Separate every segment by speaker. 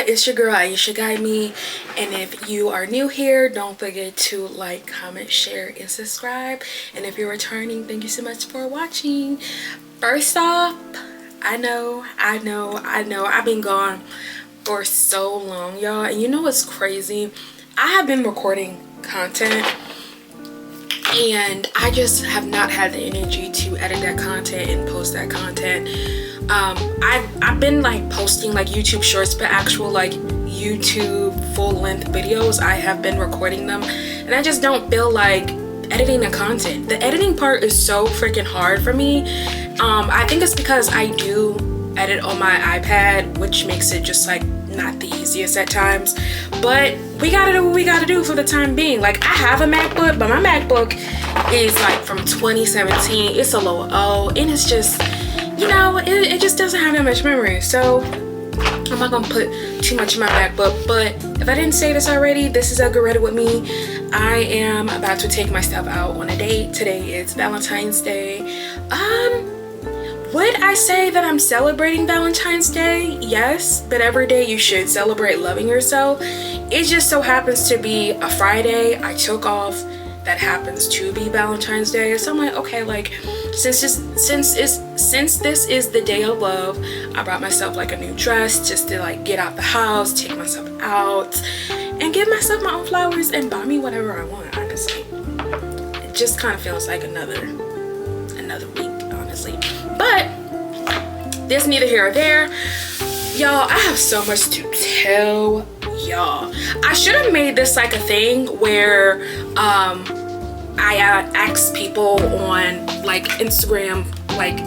Speaker 1: it's your girl Aishaguideme, and if you are new here, don't forget to like, comment, share, and subscribe. And if you're returning, thank you so much for watching. First off, I know I've been gone for so long, y'all, and you know what's crazy? I have been recording content and I just have not had the energy to edit that content and post that content. I've been like posting like YouTube shorts, but actual like YouTube full-length videos, I have been recording them, and I just don't feel like editing the content. The editing part is so freaking hard for me. I think it's because I do edit on my iPad, which makes it just like not the easiest at times, but we gotta do what we gotta do for the time being. Like, I have a MacBook, but my MacBook is like from 2017. It's a low O, and it's just, you know, it just doesn't have that much memory. So I'm not gonna put too much in my MacBook. But if I didn't say this already, this is a Get Ready With Me. I am about to take myself out on a date. Today is Valentine's Day. Would I say that I'm celebrating Valentine's Day? Yes, but every day you should celebrate loving yourself. It just so happens to be a Friday. I took off. That happens to be Valentine's Day. So I'm like, okay, like since this is the day of love, I brought myself like a new dress just to like get out the house, take myself out, and give myself my own flowers and buy me whatever I want, honestly. It just kind of feels like another week, honestly. But there's neither here or there. Y'all, I have so much to tell y'all. I should have made this like a thing where I ask people on like Instagram, like,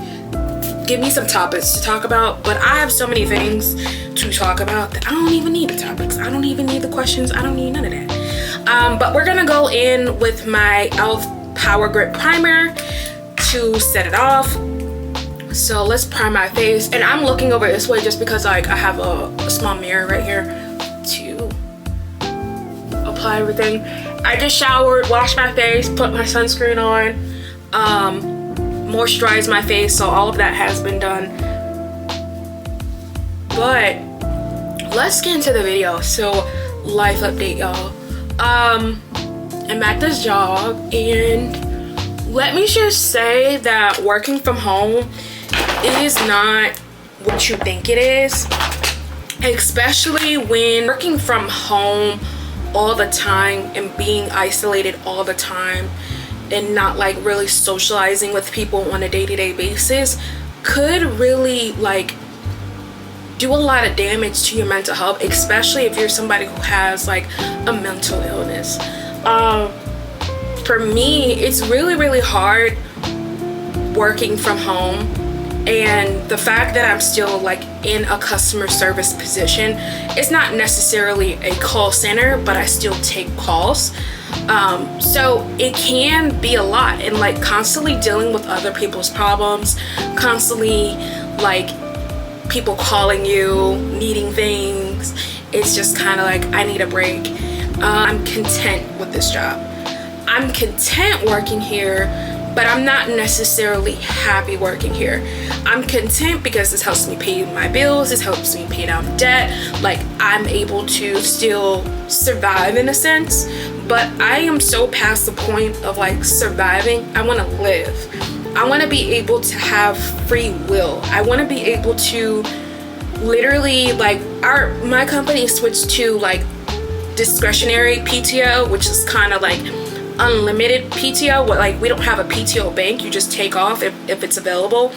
Speaker 1: give me some topics to talk about, but I have so many things to talk about that I don't even need the topics. I don't even need the questions. I don't need none of that. But we're gonna go in with my e.l.f. Power Grip Primer to set it off. So let's prime my face, and I'm looking over this way just because like I have a small mirror right here to apply everything. I just showered, washed my face, put my sunscreen on, moisturized my face, so all of that has been done. But let's get into the video. So life update, y'all. I'm at this job, and let me just say that working from home, it is not what you think it is, especially when working from home all the time and being isolated all the time and not like really socializing with people on a day-to-day basis could really like do a lot of damage to your mental health, especially if you're somebody who has like a mental illness. For me, it's really hard working from home, and the fact that I'm still like in a customer service position, it's not necessarily a call center, but I still take calls. So it can be a lot, and like constantly dealing with other people's problems, constantly like people calling you, needing things. It's just kind of like, I need a break. I'm content with this job. I'm content working here, but I'm not necessarily happy working here. I'm content because this helps me pay my bills, this helps me pay down debt, like I'm able to still survive in a sense, but I am so past the point of like surviving. I want to live. I want to be able to have free will. I want to be able to literally like, my company switched to like discretionary PTO, which is kind of like unlimited PTO. Like, we don't have a PTO bank, you just take off if it's available.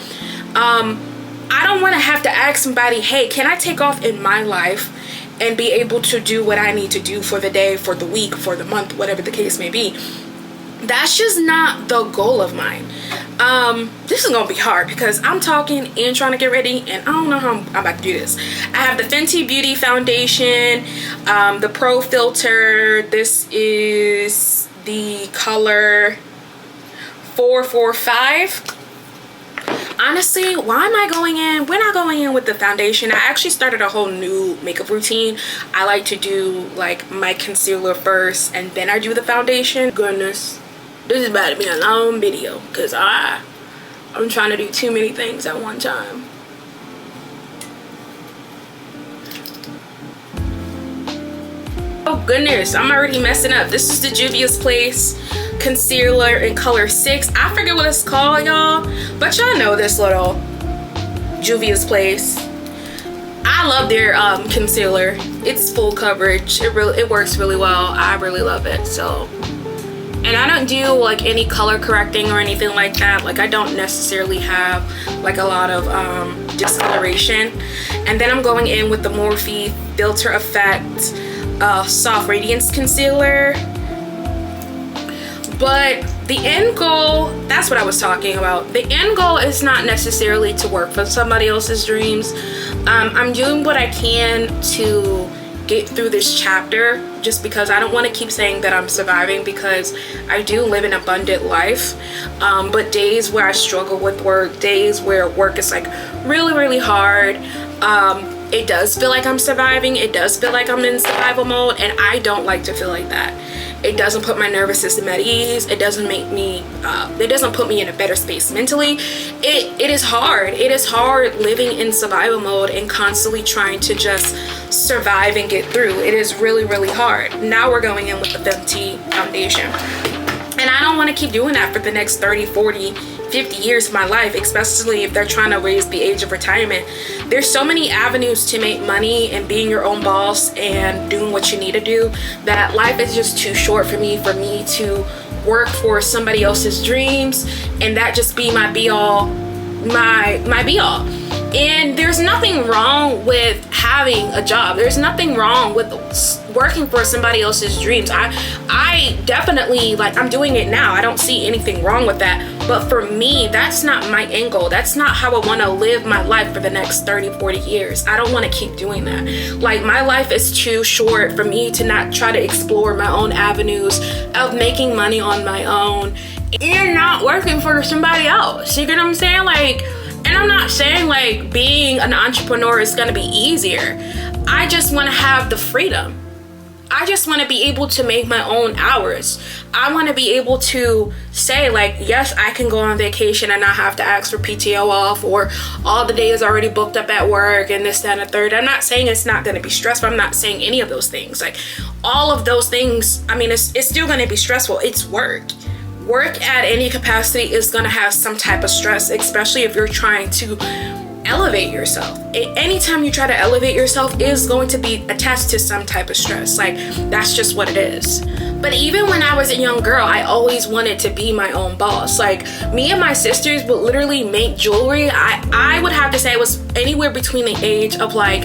Speaker 1: I don't want to have to ask somebody, hey, can I take off in my life and be able to do what I need to do for the day, for the week, for the month, whatever the case may be. That's just not the goal of mine. This is gonna be hard because I'm talking and trying to get ready, and I don't know how I'm about to do this. I have the Fenty Beauty foundation, the Pro Filter. This is the color 445. Honestly, why am I going in? We're not going in with the foundation. I actually started a whole new makeup routine. I like to do like my concealer first and then I do the foundation. Goodness, this is about to be a long video because I'm trying to do too many things at one time. Oh goodness, I'm already messing up. This is the Juvia's Place concealer in color 6. I forget what it's called, y'all, but y'all know this little Juvia's Place. I love their concealer. It's full coverage. It works really well. I really love it. So, and I don't do like any color correcting or anything like that. Like I don't necessarily have like a lot of discoloration. And then I'm going in with the Morphe Filter Effect Soft Radiance Concealer. But the end goal, that's what I was talking about. The end goal is not necessarily to work for somebody else's dreams. I'm doing what I can to get through this chapter, just because I don't want to keep saying that I'm surviving, because I do live an abundant life. But days where I struggle with work, days where work is like really, really hard, it does feel like I'm surviving. It does feel like I'm in survival mode, and I don't like to feel like that. It doesn't put my nervous system at ease. It doesn't make me, it doesn't put me in a better space mentally. It is hard. It is hard living in survival mode and constantly trying to just survive and get through. It is really, really hard. Now we're going in with the Fenty foundation. And I don't want to keep doing that for the next 30, 40, 50 years of my life, especially if they're trying to raise the age of retirement. There's so many avenues to make money and being your own boss and doing what you need to do, that life is just too short for me to work for somebody else's dreams and that just be my be all, my be all. And there's nothing wrong with having a job. There's nothing wrong with working for somebody else's dreams. I definitely, like, I'm doing it now. I don't see anything wrong with that. But for me, that's not my end goal. That's not how I want to live my life for the next 30, 40 years. I don't want to keep doing that. Like, my life is too short for me to not try to explore my own avenues of making money on my own and not working for somebody else. You get what I'm saying? Like, and I'm not saying like being an entrepreneur is gonna be easier. I just wanna have the freedom. I just wanna be able to make my own hours. I wanna be able to say like, yes, I can go on vacation and not have to ask for PTO off, or all the days already booked up at work and this, that, and the third. I'm not saying it's not gonna be stressful. I'm not saying any of those things. Like, all of those things, I mean, it's still gonna be stressful. It's work. Work at any capacity is going to have some type of stress, especially if you're trying to elevate yourself. Anytime you try to elevate yourself is going to be attached to some type of stress. Like, that's just what it is. But even when I was a young girl, I always wanted to be my own boss. Like, me and my sisters would literally make jewelry. I would have to say it was anywhere between the age of like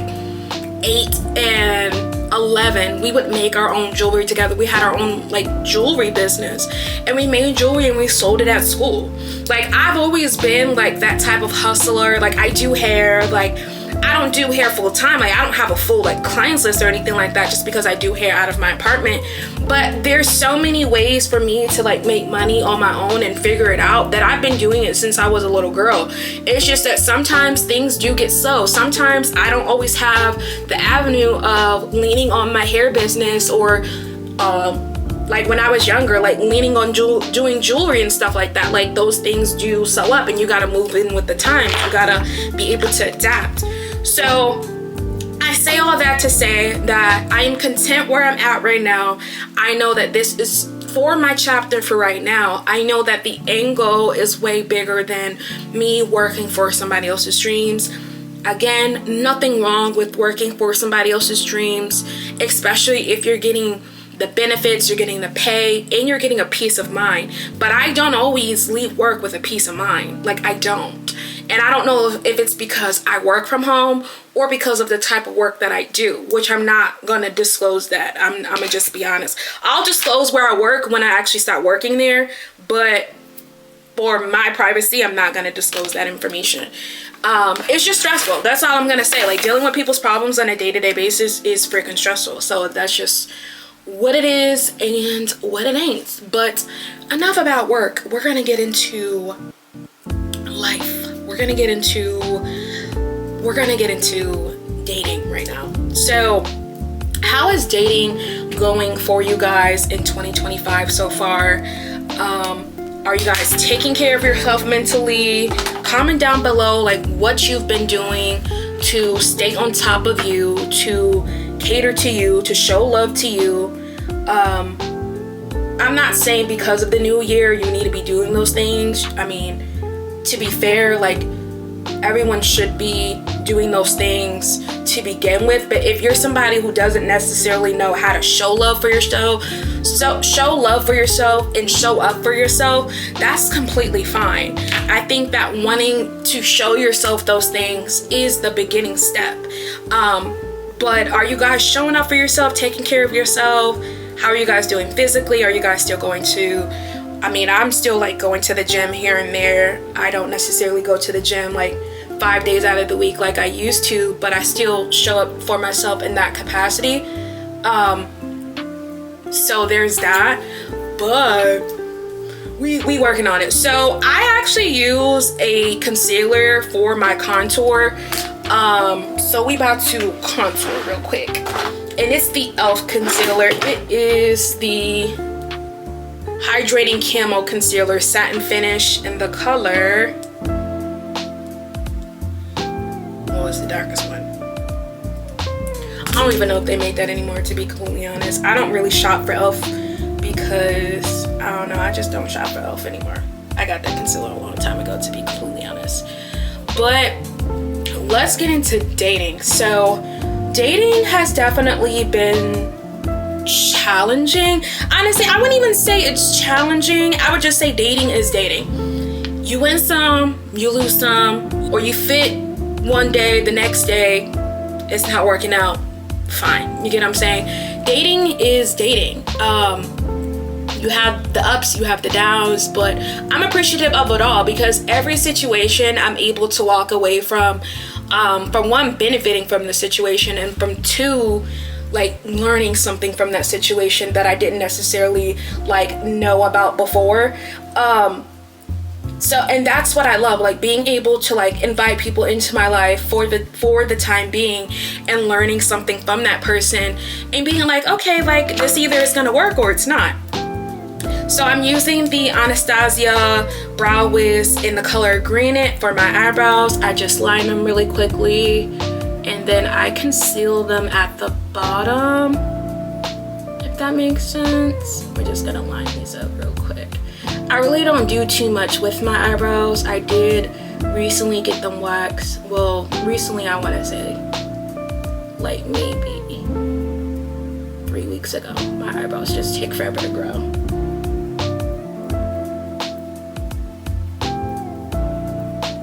Speaker 1: 8 and 11. We would make our own jewelry together. We had our own like jewelry business, and we made jewelry and we sold it at school. Like, I've always been like that type of hustler. Like, I do hair. Like, I don't do hair full time. Like, I don't have a full like clients list or anything like that just because I do hair out of my apartment. But there's so many ways for me to like make money on my own and figure it out, that I've been doing it since I was a little girl. It's just that sometimes things do get slow. Sometimes I don't always have the avenue of leaning on my hair business, or like when I was younger, like leaning on doing jewelry and stuff like that. Like, those things do sew up and you gotta move in with the times. You gotta be able to adapt. So I say all that to say that I am content where I'm at right now. I know that this is for my chapter for right now. I know that the end goal is way bigger than me working for somebody else's dreams. Again, nothing wrong with working for somebody else's dreams, especially if you're getting the benefits, you're getting the pay, and you're getting a peace of mind. But I don't always leave work with a peace of mind. Like, I don't. And I don't know if it's because I work from home or because of the type of work that I do, which I'm not gonna disclose that. I'm gonna just be honest. I'll disclose where I work when I actually start working there, but for my privacy, I'm not gonna disclose that information. It's just stressful. That's all I'm gonna say. Like, dealing with people's problems on a day-to-day basis is freaking stressful. So that's just what it is and what it ain't. But enough about work. We're gonna get into life. We're gonna get into dating right now. So, how is dating going for you guys in 2025 so far? Are you guys taking care of yourself mentally? Comment down below like what you've been doing to stay on top of you, to cater to you, to show love to you. I'm not saying because of the new year you need to be doing those things. I mean, to be fair, like, everyone should be doing those things to begin with. But if you're somebody who doesn't necessarily know how to show love for yourself, so show love for yourself and show up for yourself, that's completely fine. I think that wanting to show yourself those things is the beginning step. But are you guys showing up for yourself, taking care of yourself? How are you guys doing physically? Are you guys still going to, I mean, I'm still like going to the gym here and there. I don't necessarily go to the gym like 5 days out of the week like I used to, but I still show up for myself in that capacity. So there's that, but we working on it. So I actually use a concealer for my contour. So we about to contour real quick, and it's the e.l.f. concealer. It is the hydrating camo concealer, satin finish, in the color, what was the darkest one? I don't even know if they make that anymore, to be completely honest. I don't really shop for e.l.f. because, I don't know, I just don't shop for e.l.f. anymore. I got that concealer a long time ago, to be completely honest. But let's get into dating. So dating has definitely been challenging. Honestly, I wouldn't even say it's challenging. I would just say dating is dating. You win some, you lose some, or you fit one day, the next day it's not working out. Fine. You get what I'm saying? Dating is dating. You have the ups, you have the downs, but I'm appreciative of it all, because every situation I'm able to walk away from one, benefiting from the situation, and from two, like, learning something from that situation that I didn't necessarily like know about before. So, and that's what I love, like being able to like invite people into my life for the time being, and learning something from that person, and being like, okay, like this either is gonna work or it's not. So I'm using the Anastasia Brow Wiz in the color Green for my eyebrows. I just line them really quickly, and then I conceal them at the bottom, if that makes sense. We're just gonna line these up real quick. I really don't do too much with my eyebrows. I did recently get them waxed. Well, recently, I want to say like maybe 3 weeks ago. My eyebrows just take forever to grow.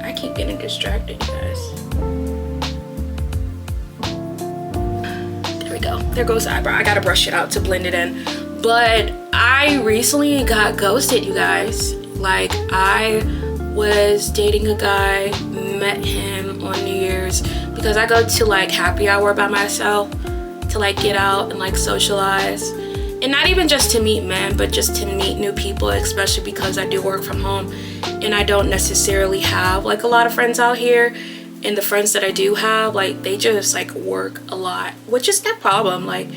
Speaker 1: I keep getting distracted, you guys. There we go. There goes the eyebrow. I gotta brush it out to blend it in. But I recently got ghosted, you guys. Like, I was dating a guy, met him on New Year's, because I go to like happy hour by myself to like get out and like socialize, and not even just to meet men, but just to meet new people, especially because I do work from home and I don't necessarily have like a lot of friends out here. And the friends that I do have, like, they just like work a lot, which is their problem. Like,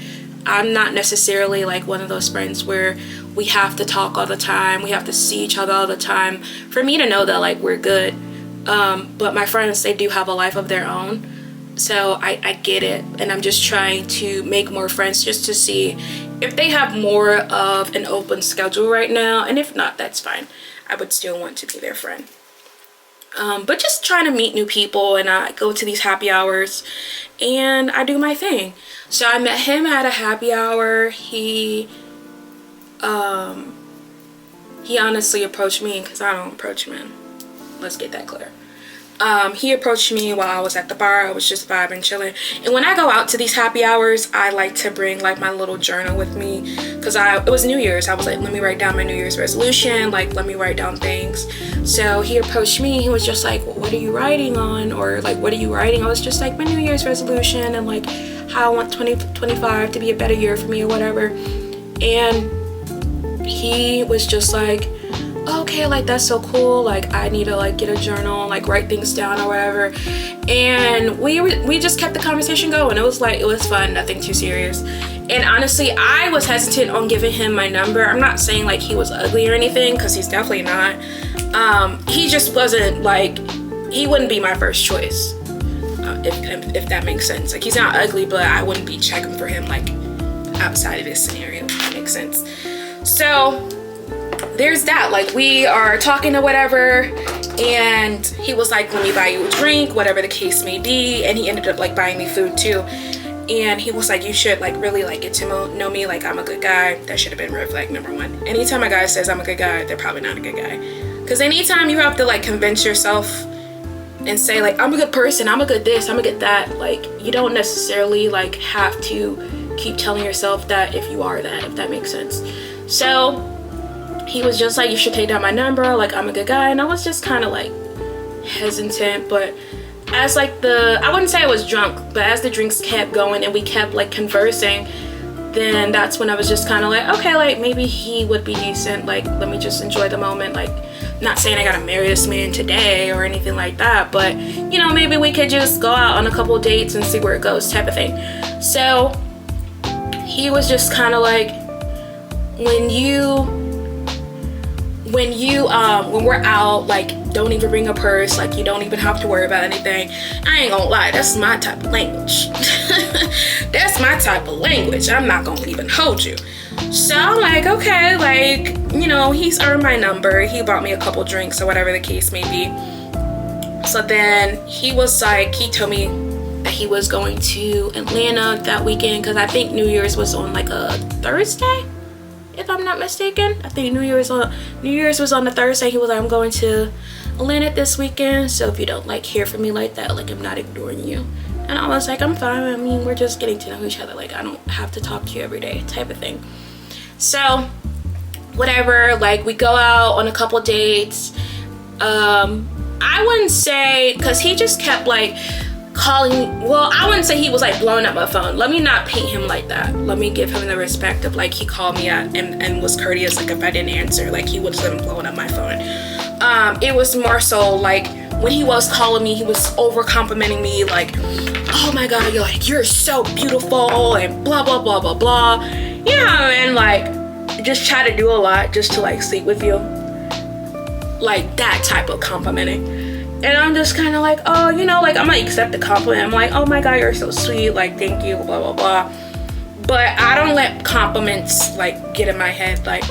Speaker 1: I'm not necessarily like one of those friends where we have to talk all the time, we have to see each other all the time for me to know that like we're good. But my friends, they do have a life of their own, so I get it, and I'm just trying to make more friends just to see if they have more of an open schedule right now, and if not, that's fine. I would still want to be their friend. But just trying to meet new people, and I go to these happy hours and I do my thing. So I met him at a happy hour. He honestly approached me, because I don't approach men. Let's get that clear. He approached me while I was at the bar. I was just vibing, chilling. And when I go out to these happy hours, I like to bring like my little journal with me, because it was New Year's. I was like, let me write down my New Year's resolution, like let me write down things. So he approached me. He was just like, well, what are you writing on? Or like, what are you writing? I was just like, my New Year's resolution, and like how I want 2025 to be a better year for me or whatever. And he was just like, okay, like that's so cool, like I need to like get a journal, like write things down or whatever. And we just kept the conversation going. It was fun, nothing too serious. And honestly, I was hesitant on giving him my number. I'm not saying like he was ugly or anything, because he's definitely not. He just wasn't like, he wouldn't be my first choice. if that makes sense. Like, he's not ugly, but I wouldn't be checking for him like outside of this scenario, if that makes sense. So there's that. Like, we are talking or whatever, and he was like, let me buy you a drink, whatever the case may be. And he ended up like buying me food too. And he was like, you should like really like get to know me, like I'm a good guy. That should have been red flag number one. Anytime a guy says I'm a good guy, they're probably not a good guy. Because anytime you have to like convince yourself and say like, I'm a good person, I'm a good this, I'm a good that, like, you don't necessarily like have to keep telling yourself that if you are that, if that makes sense. So he was just like, you should take down my number, like I'm a good guy. And I was just kind of like hesitant, but as like I wouldn't say I was drunk, but as the drinks kept going and we kept like conversing, then that's when I was just kind of like, okay, like maybe he would be decent, like let me just enjoy the moment. Like, not saying I gotta marry this man today or anything like that, but you know, maybe we could just go out on a couple of dates and see where it goes, type of thing. So he was just kind of like, when we're out, like don't even bring a purse, like you don't even have to worry about anything. I ain't gonna lie, that's my type of language. That's my type of language. I'm not gonna even hold you. So I'm like, okay, like, you know, he's earned my number, he bought me a couple drinks or whatever the case may be. So then he was like, he told me that he was going to Atlanta that weekend, because I think New Year's was on like a Thursday, if I'm not mistaken. I think New Year's was on the Thursday. He was like, I'm going to Atlanta this weekend, so if you don't like hear from me like that, like I'm not ignoring you. And I was like, I'm fine. I mean, we're just getting to know each other. Like, I don't have to talk to you every day, type of thing. So whatever, like we go out on a couple dates. I wouldn't say, because he just kept like calling, well, I wouldn't say he was like blowing up my phone. Let me not paint him like that. Let me give him the respect of like he called me at and was courteous. Like if I didn't answer, like he wasn't blowing up my phone. It was more so like when he was calling me, he was over complimenting me, like, oh my god, you're so beautiful and blah blah blah blah blah, you know, and like just try to do a lot just to like sleep with you, like that type of complimenting. And I'm just kind of like, oh, you know, like I'm gonna accept the compliment. I'm like, oh my god, you're so sweet, like thank you, blah blah blah. But I don't let compliments like get in my head. Like,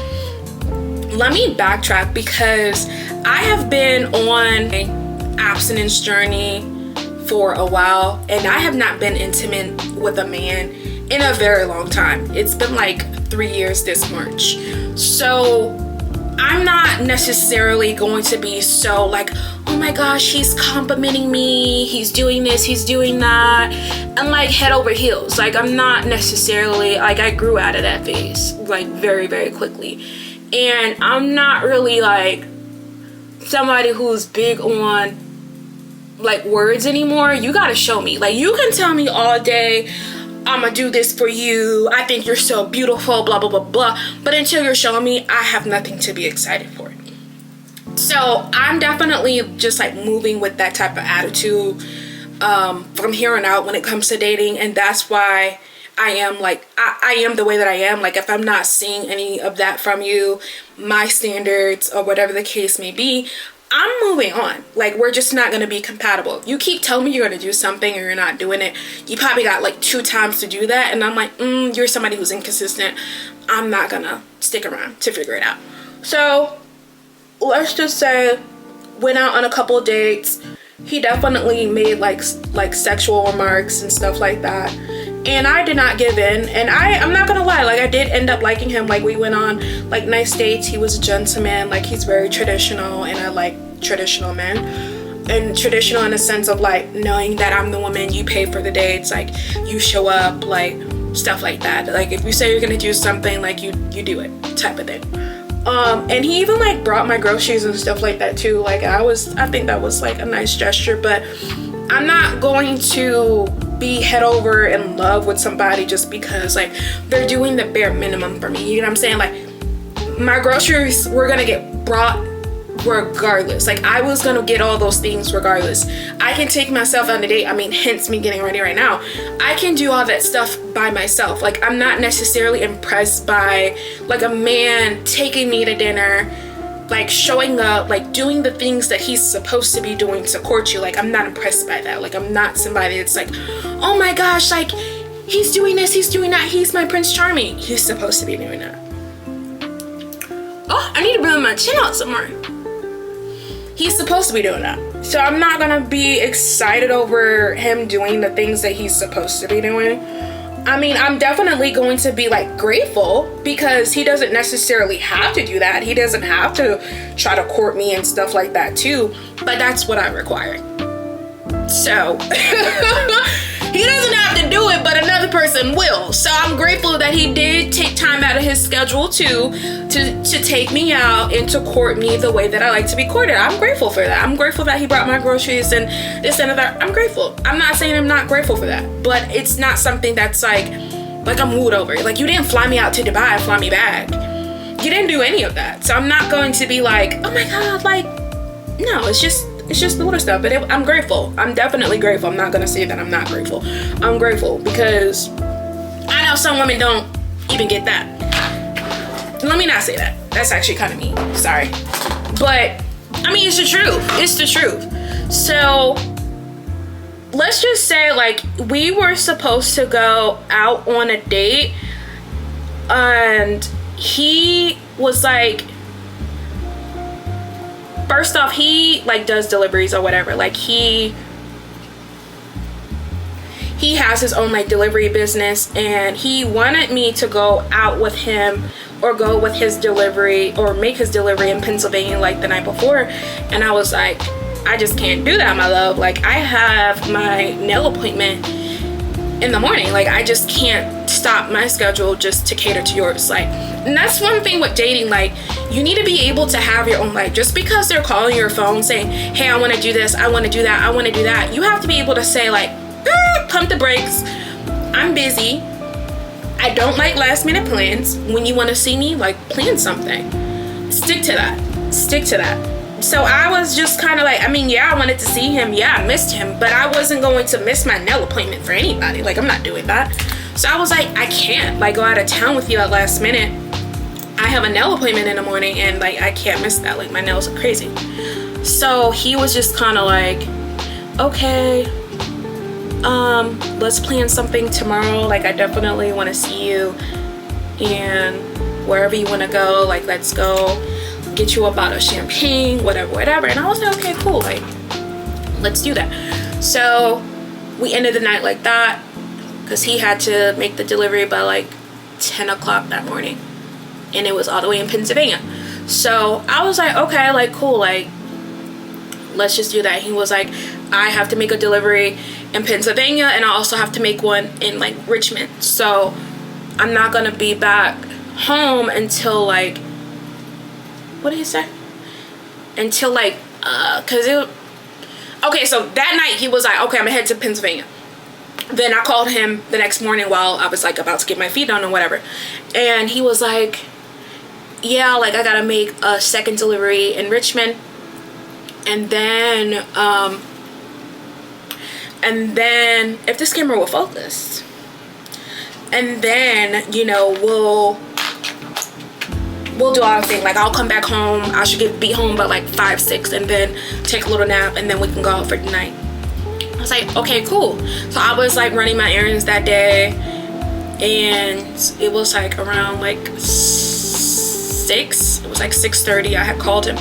Speaker 1: let me backtrack, because I have been on an abstinence journey for a while, and I have not been intimate with a man in a very long time. It's been like 3 years this March. So I'm not necessarily going to be so like, oh my gosh, he's complimenting me, he's doing this, he's doing that, and like head over heels. Like, I'm not necessarily, like, I grew out of that phase like very, very quickly. And I'm not really like somebody who's big on like words anymore. You gotta show me. Like, you can tell me all day, I'm gonna do this for you, I think you're so beautiful, blah blah blah blah, but until you're showing me, I have nothing to be excited for. So I'm definitely just like moving with that type of attitude from here on out when it comes to dating. And that's why I am like, I am the way that I am. Like, if I'm not seeing any of that from you, my standards or whatever the case may be, I'm moving on. Like, we're just not going to be compatible. You keep telling me you're going to do something and you're not doing it. You probably got like 2 times to do that. And I'm like, you're somebody who's inconsistent. I'm not going to stick around to figure it out. So let's just say, went out on a couple of dates. He definitely made like sexual remarks and stuff like that. And I did not give in. And I'm not gonna lie, like I did end up liking him. Like, we went on like nice dates. He was a gentleman. Like, he's very traditional, and I like traditional men. And traditional in the sense of like knowing that I'm the woman, you pay for the dates, like you show up, like stuff like that. Like, if you say you're gonna do something, like you do it, type of thing. And he even like brought my groceries and stuff like that too. Like, I think that was like a nice gesture. But I'm not going to be head over in love with somebody just because like they're doing the bare minimum for me. You know what I'm saying? Like, my groceries were gonna get brought regardless. Like, I was gonna get all those things regardless. I can take myself on a date. I mean, hence me getting ready right now. I can do all that stuff by myself. Like, I'm not necessarily impressed by like a man taking me to dinner, like showing up, like doing the things that he's supposed to be doing to court you. Like, I'm not impressed by that. Like, I'm not somebody that's like, oh my gosh, like he's doing this, he's doing that, he's my Prince Charming. He's supposed to be doing that. Oh, I need to build my chin out somewhere. He's supposed to be doing that. So I'm not gonna be excited over him doing the things that he's supposed to be doing. I mean, I'm definitely going to be like grateful because he doesn't necessarily have to do that. He doesn't have to try to court me and stuff like that too, but that's what I require. So he doesn't have to do it, but another person will. So I'm grateful that he did take time out of his schedule to take me out and to court me the way that I like to be courted. I'm grateful for that. I'm grateful that he brought my groceries and this and that. I'm grateful. I'm not saying I'm not grateful for that, but it's not something that's like I'm wooed over. Like, you didn't fly me out to Dubai and fly me back. You didn't do any of that. So I'm not going to be like, oh my God, like, no, it's just the little stuff. But I'm grateful. I'm definitely grateful. I'm not gonna say that I'm not grateful. I'm grateful because I know some women don't even get that. Let me not say that. That's actually kind of mean. Sorry. But I mean, it's the truth. It's the truth. So let's just say, like, we were supposed to go out on a date and he was like, first off, he like does deliveries or whatever. Like, he has his own like delivery business, and he wanted me to go out with him or go with his delivery or make his delivery in Pennsylvania like the night before. And I was like, I just can't do that, my love. Like, I have my nail appointment in the morning. Like, I just can't stop my schedule just to cater to yours. Like, and that's one thing with dating. Like, you need to be able to have your own life. Just because they're calling your phone saying, hey, I want to do this, I want to do that, I want to do that, you have to be able to say like, pump the brakes, I'm busy, I don't like last minute plans. When you want to see me, like, plan something. Stick to that. So I was just kind of like, I mean, yeah, I wanted to see him, yeah, I missed him, but I wasn't going to miss my nail appointment for anybody. Like, I'm not doing that. So I was like, I can't like go out of town with you at last minute. I have a nail appointment in the morning and like I can't miss that. Like, my nails are crazy. So he was just kind of like, okay, let's plan something tomorrow. Like, I definitely want to see you, and wherever you want to go, like, let's go. Get you a bottle of champagne, whatever. And I was like, okay, cool, like, let's do that. So we ended the night like that because he had to make the delivery by like 10 o'clock that morning, and it was all the way in Pennsylvania. So I was like, okay, like, cool, like, let's just do that. He was like, I have to make a delivery in Pennsylvania, and I also have to make one in like Richmond. So I'm not gonna be back home until like, what did he say? Until like, okay, so that night he was like, okay, I'm gonna head to Pennsylvania. Then I called him the next morning while I was like about to get my feet done or whatever. And he was like, yeah, like, I gotta make a second delivery in Richmond. And then if this camera will focus, and then, you know, we'll do our thing. Like, I'll come back home. I should be home by like 5, 6, and then take a little nap, and then we can go out for the night. I was like, okay, cool. So I was like running my errands that day, and it was like around like 6. It was like 6:30. I had called him,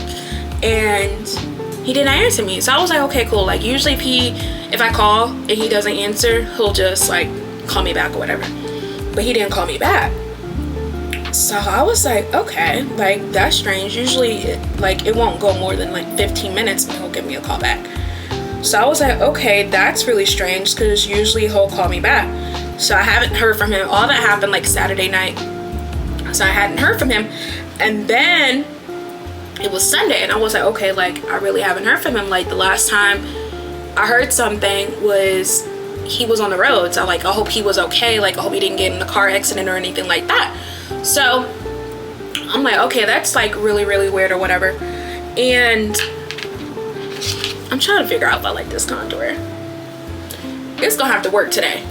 Speaker 1: and he didn't answer me. So I was like, okay, cool. Like, usually if I call and he doesn't answer, he'll just like call me back or whatever. But he didn't call me back. So I was like, okay, like, that's strange. Usually it won't go more than like 15 minutes and he'll give me a call back. So I was like, okay, that's really strange, because usually he'll call me back. So I haven't heard from him. All that happened like Saturday night. So I hadn't heard from him. And then it was Sunday, and I was like, okay, like, I really haven't heard from him. Like, the last time I heard something was he was on the road. So like, I hope he was okay. Like, I hope he didn't get in a car accident or anything like that. So I'm like, okay, that's like really, really weird or whatever. And I'm trying to figure out if I like this contour. It's gonna have to work today.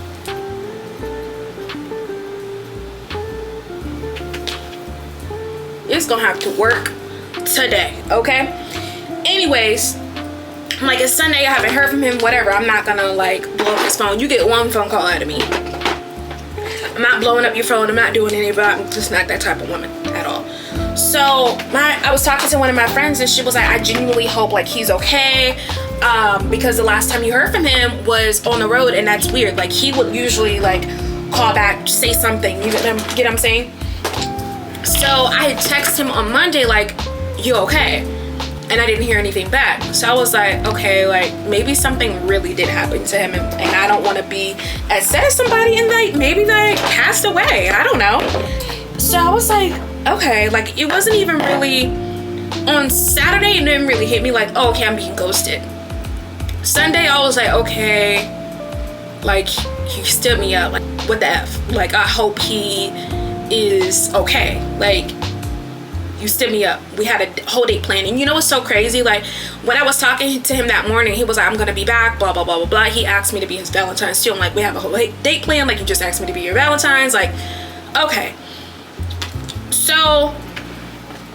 Speaker 1: It's gonna have to work today, okay? Anyways, I'm like, it's Sunday, I haven't heard from him, whatever. I'm not gonna like blow up his phone. You get one phone call out of me. I'm not blowing up your phone. I'm not doing any of that. I'm just not that type of woman at all. So I was talking to one of my friends and she was like, I genuinely hope like he's okay. Because the last time you heard from him was on the road, and that's weird. Like he would usually like call back, say something. You get what I'm saying? So I had texted him on Monday like, you okay? And I didn't hear anything back. So I was like, okay, like maybe something really did happen to him, and I don't want to be as sad as somebody and like maybe they passed away. I don't know. So I was like, okay, like it wasn't even really on Saturday. It didn't really hit me like, oh, okay, I'm being ghosted. Sunday I was like, okay, like he stood me up. Like what the F? Like I hope he is okay. Like you stood me up. We had a whole date plan. And you know what's so crazy? Like when I was talking to him that morning, he was like, I'm gonna be back, blah, blah, blah, blah, blah. He asked me to be his Valentine's too. I'm like, we have a whole date plan. Like you just asked me to be your Valentine's. Like, okay. So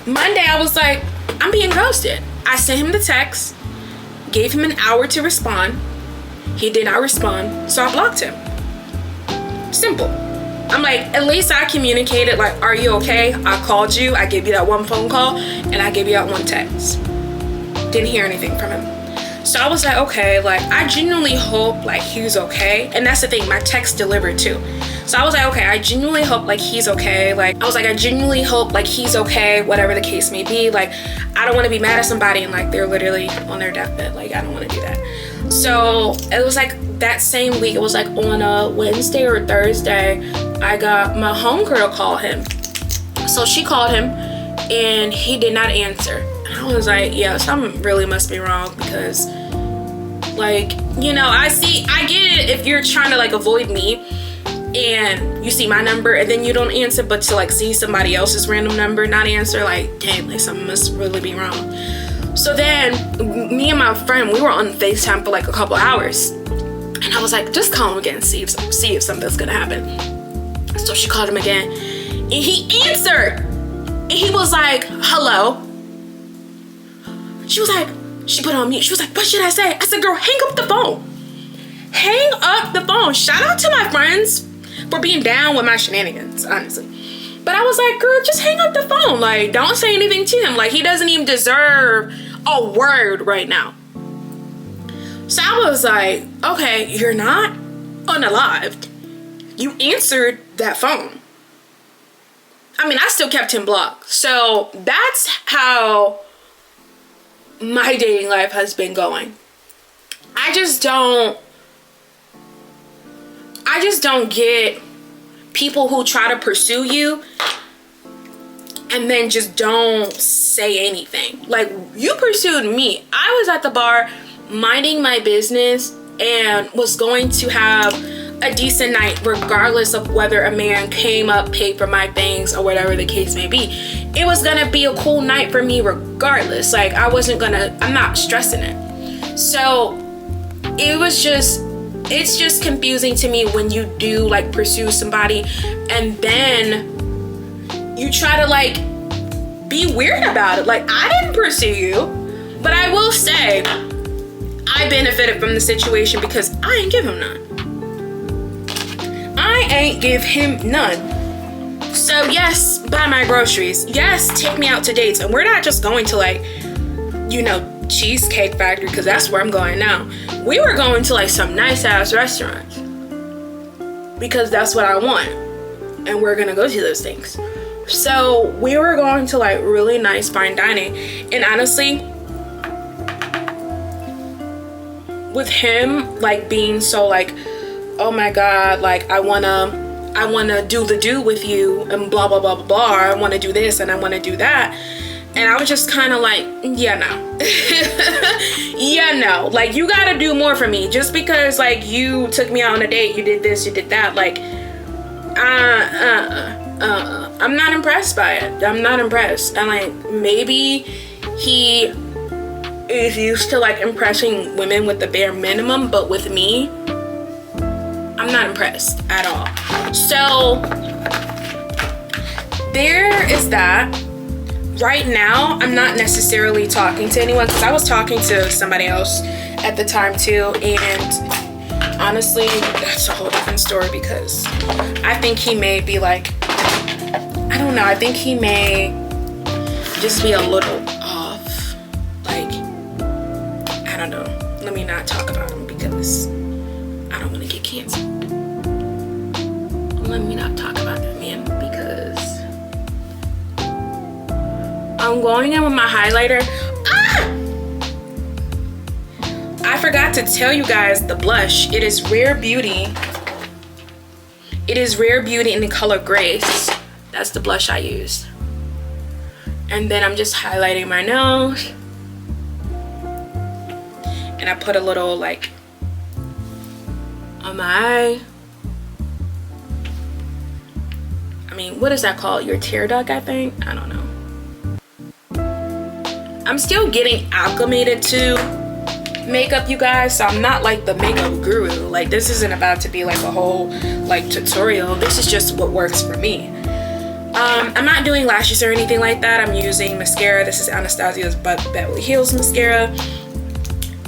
Speaker 1: Monday I was like, I'm being ghosted. I sent him the text, gave him an hour to respond. He did not respond, so I blocked him. Simple. I'm like, at least I communicated, like, are you okay? I called you, I gave you that one phone call, and I gave you that one text. Didn't hear anything from him. So I was like, okay, like, I genuinely hope, like, he's okay. And that's the thing, my text delivered too. So I was like, okay, I genuinely hope, like, he's okay. Like, I was like, I genuinely hope, like, he's okay, whatever the case may be. Like, I don't want to be mad at somebody and, like, they're literally on their deathbed. Like, I don't want to do that. So it was like that same week, it was like on a Wednesday or Thursday, I got my homegirl call him. So she called him and he did not answer. And I was like, yeah, something really must be wrong, because like, you know, I get it if you're trying to like avoid me and you see my number and then you don't answer, but to like see somebody else's random number not answer, like, dang, like something must really be wrong. So then me and my friend, we were on FaceTime for like a couple hours. And I was like, just call him again, see if something's gonna happen. So she called him again and he answered. And he was like, hello. She was like, she put on mute. She was like, what should I say? I said, girl, hang up the phone. Hang up the phone. Shout out to my friends for being down with my shenanigans, honestly. But I was like, girl, just hang up the phone. Like, don't say anything to him. Like, he doesn't even deserve a word right now. So I was like, okay, you're not unalived. You answered that phone. I mean, I still kept him blocked. So that's how my dating life has been going. I just don't get people who try to pursue you and then just don't say anything. Like, you pursued me. I was at the bar minding my business and was going to have a decent night regardless of whether a man came up, paid for my things, or whatever the case may be. It was gonna be a cool night for me regardless. Like, I'm not stressing it. So it's just confusing to me when you do like pursue somebody and then you try to like be weird about it. Like, I didn't pursue you, but I will say I benefited from the situation because I ain't give him none. I ain't give him none. So yes, buy my groceries. Yes, take me out to dates. And we're not just going to like, you know, Cheesecake Factory, because that's where I'm going now. We were going to like some nice ass restaurants because that's what I want, and we're gonna go to those things. So we were going to like really nice fine dining, and honestly, with him like being so like, oh my god, like I wanna do the do with you and blah blah blah blah blah, I wanna do this and I wanna do that. And I was just kind of like, yeah, no. Yeah, no. Like, you gotta do more for me. Just because, like, you took me out on a date, you did this, you did that. Like, I'm not impressed by it. I'm not impressed. And, like, maybe he is used to, like, impressing women with the bare minimum. But with me, I'm not impressed at all. So, there is that. right now I'm not necessarily talking to anyone, because I was talking to somebody else at the time too, and honestly that's a whole different story, because I think he may be like, I don't know, I think he may just be a little off. Like, I don't know, let me not talk about him because I don't want to get canceled. Let me not talk about that man, because I'm going in with my highlighter. I forgot to tell you guys the blush. It is Rare Beauty. It is Rare Beauty in the color Grace. That's the blush I used. And then I'm just highlighting my nose. And I put a little like on my eye. I mean, what is that called? Your tear duct, I think? I don't know. I'm still getting acclimated to makeup, you guys, so I'm not like the makeup guru. Like, this isn't about to be like a whole like tutorial. This is just what works for me. I'm not doing lashes or anything like that. I'm using mascara. This is Anastasia's Beverly Hills mascara,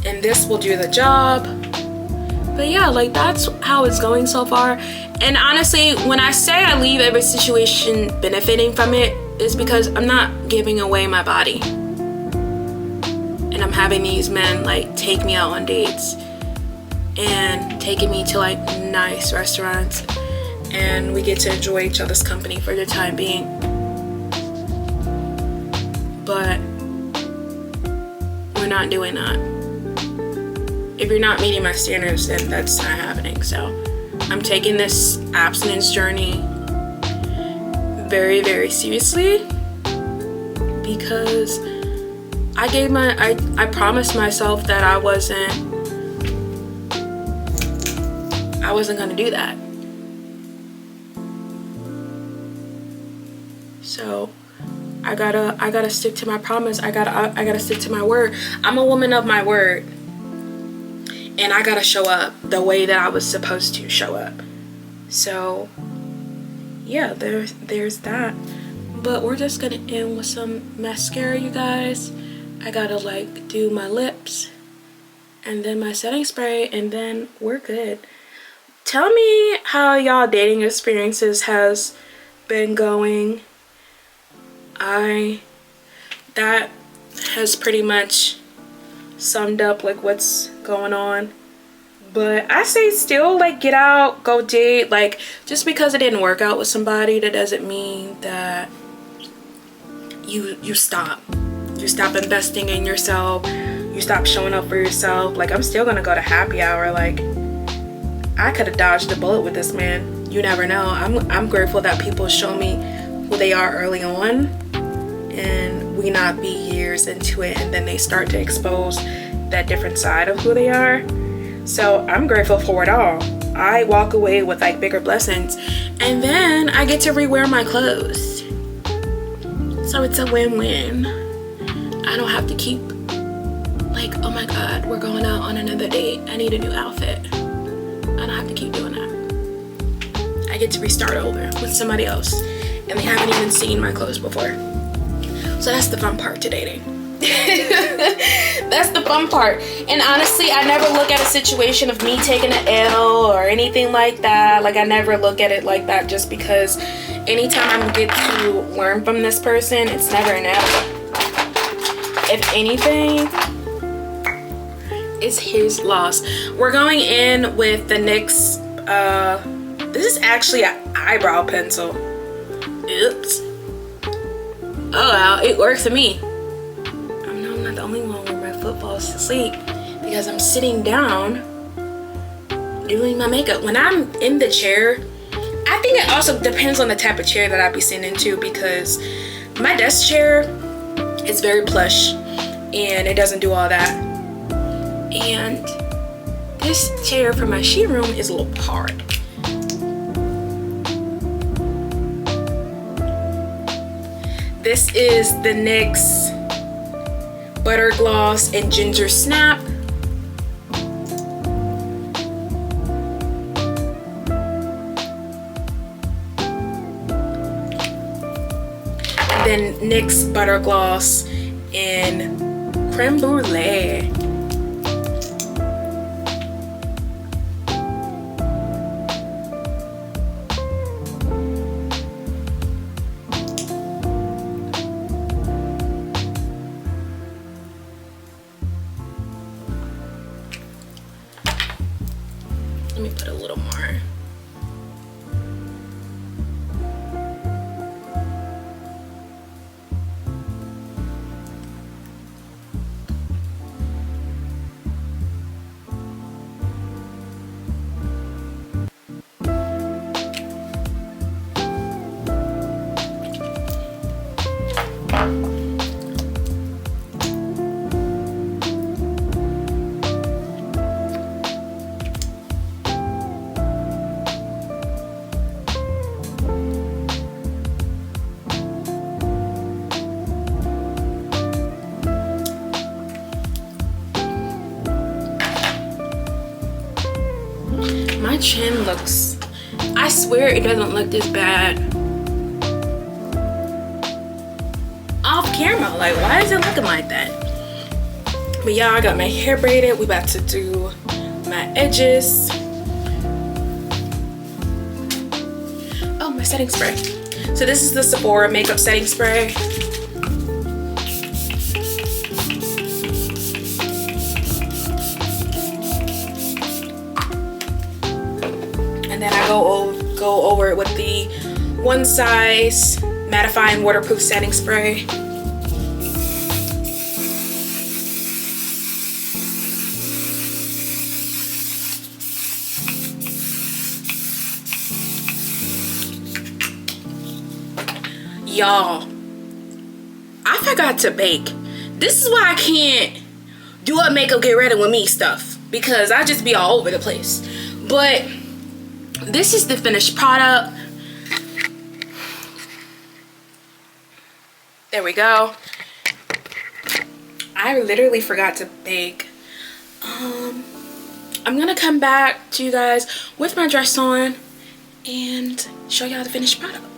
Speaker 1: and this will do the job. But yeah, like, that's how it's going so far. And honestly, when I say I leave every situation benefiting from it, it's because I'm not giving away my body. And I'm having these men like take me out on dates and taking me to like nice restaurants, and we get to enjoy each other's company for the time being. But we're not doing that. If you're not meeting my standards, then that's not happening. So I'm taking this abstinence journey very, very seriously, because I promised myself that I wasn't gonna do that. So I gotta stick to my promise. I gotta stick to my word. I'm a woman of my word, and I gotta show up the way that I was supposed to show up. So yeah, there's that. But we're just gonna end with some mascara, you guys. I gotta like do my lips and then my setting spray, and then we're good. Tell me how y'all dating experiences has been going. That has pretty much summed up like what's going on. But I say still, like, get out, go date. Like, just because it didn't work out with somebody, that doesn't mean that you stop. You stop investing in yourself. You stop showing up for yourself. Like, I'm still gonna go to happy hour. Like, I could have dodged a bullet with this man. You never know. I'm grateful that people show me who they are early on, and we not be years into it and then they start to expose that different side of who they are. So I'm grateful for it all. I walk away with like bigger blessings, and then I get to rewear my clothes. So it's a win-win. I don't have to keep like, oh my god, we're going out on another date, I need a new outfit. I don't have to keep doing that. I get to restart over with somebody else, and they haven't even seen my clothes before. So that's the fun part to dating. That's the fun part. And honestly, I never look at a situation of me taking an L or anything like that. Like, I never look at it like that, just because anytime I get to learn from this person, it's never an L. If anything, it's his loss. We're going in with the NYX, this is actually an eyebrow pencil. Oops. Oh well, it works for me. I'm not the only one where my foot falls asleep, because I'm sitting down doing my makeup. When I'm in the chair, I think it also depends on the type of chair that I be sitting into, because my desk chair is very plush and it doesn't do all that. And this chair for my sheet room is a little hard. This is the NYX Butter Gloss and Ginger Snap. And then NYX Butter Gloss in Creme Brulee. Let me put a little more. My chin looks, I swear it doesn't look this bad off camera. Like, why is it looking like that? But yeah, I got my hair braided. We about to do my edges. Oh, my setting spray. So this is the Sephora makeup setting spray. And then I go over it with the One Size mattifying waterproof setting spray. Y'all, I forgot to bake. This is why I can't do a makeup get ready with me stuff, because I just be all over the place. But this is the finished product. There we go. I literally forgot to bake. I'm gonna come back to you guys with my dress on and show y'all the finished product.